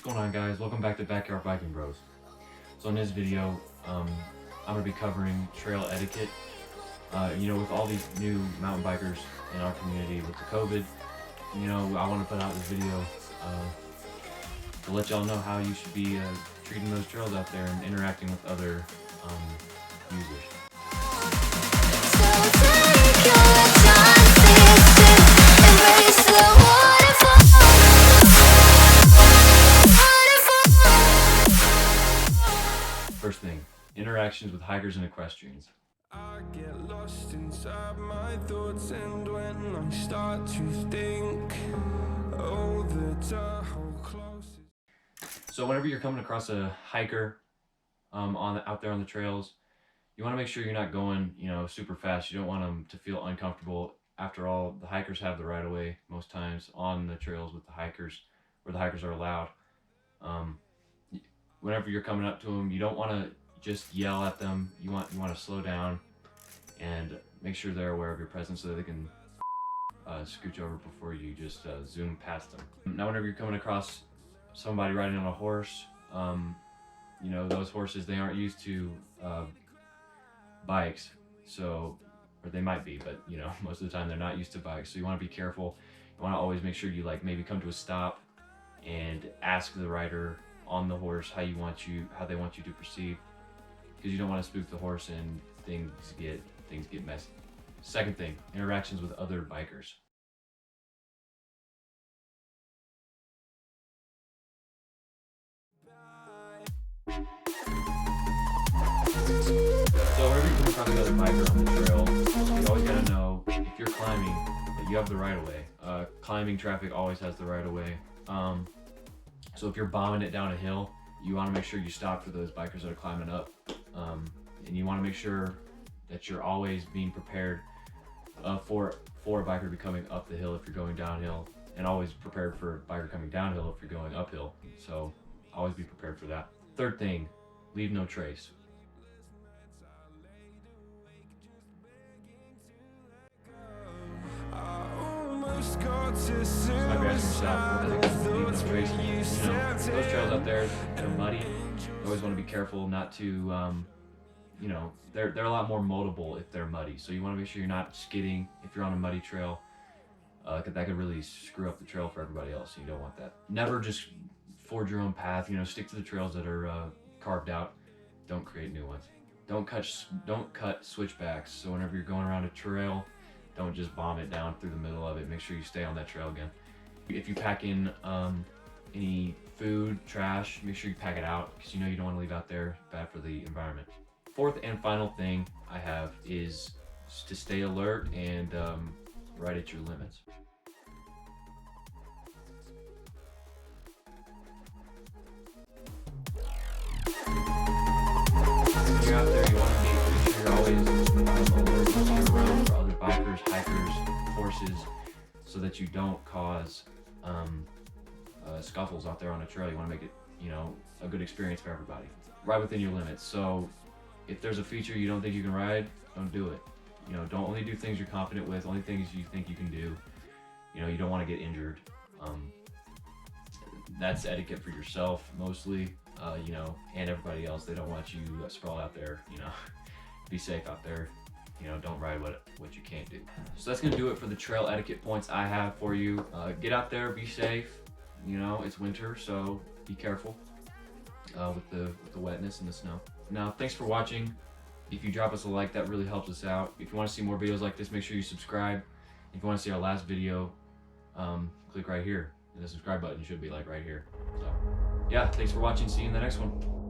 What's going on, guys? Welcome back to Backyard Biking Bros. So in this video, I'm going to be covering trail etiquette. With all these new mountain bikers in our community with the COVID, I want to put out this video to let y'all know how you should be treating those trails out there and interacting with other users. First thing, interactions with hikers and equestrians. I get lost inside my thoughts, and when I start to think, oh, the Tahoe closes. So whenever you're coming across a hiker out there on the trails, you want to make sure you're not going, super fast. You don't want them to feel uncomfortable. After all, the hikers have the right of way most times on the trails with the hikers, where the hikers are allowed. Whenever you're coming up to them, you don't want to just yell at them. You want to slow down and make sure they're aware of your presence so that they can scooch over before you just zoom past them. Now, whenever you're coming across somebody riding on a horse, those horses, they aren't used to bikes, or they might be, but most of the time they're not used to bikes. So you want to be careful. You want to always make sure you maybe come to a stop and ask the rider on the horse how they want you to proceed, because you don't want to spook the horse and things get messy. Second thing, interactions with other bikers. So whenever you come across another biker on the trail, you always gotta know, if you're climbing, that you have the right of way. Climbing traffic always has the right of way. So if you're bombing it down a hill, you want to make sure you stop for those bikers that are climbing up. And you want to make sure that you're always being prepared for a biker to be coming up the hill if you're going downhill, and always prepared for a biker coming downhill if you're going uphill. So always be prepared for that. Third thing, leave no trace. So might be asking yourself, what is leave no trace? Those trails out there, they're muddy. You always want to be careful not to, they're a lot more moldable if they're muddy. So you want to make sure you're not skidding if you're on a muddy trail, because that could really screw up the trail for everybody else. You don't want that. Never just forge your own path. Stick to the trails that are carved out. Don't create new ones. Don't cut switchbacks. So whenever you're going around a trail, don't just bomb it down through the middle of it. Make sure you stay on that trail again. If you pack in any food, trash, make sure you pack it out, because you don't want to leave out there. Bad for the environment. Fourth and final thing I have is to stay alert and right at your limits. When you're out there, you want to make sure you're always alert, looking around for other bikers, hikers, horses, so that you don't cause scuffles out there on a trail. You want to make it, a good experience for everybody. Ride within your limits. So if there's a feature you don't think you can ride, don't do it. Don't only do things you're confident with, only things you think you can do. You don't want to get injured. That's etiquette for yourself mostly, and everybody else. They don't want you sprawled out there, Be safe out there. Don't ride what you can't do. So that's gonna do it for the trail etiquette points I have for you. Get out there, be safe. It's winter, so be careful with the wetness and the snow. Now, thanks for watching. If you drop us a like, that really helps us out. If you want to see more videos like this, make sure you subscribe. If you want to see our last video, click right here. And the subscribe button should be right here. So yeah, thanks for watching. See you in the next one.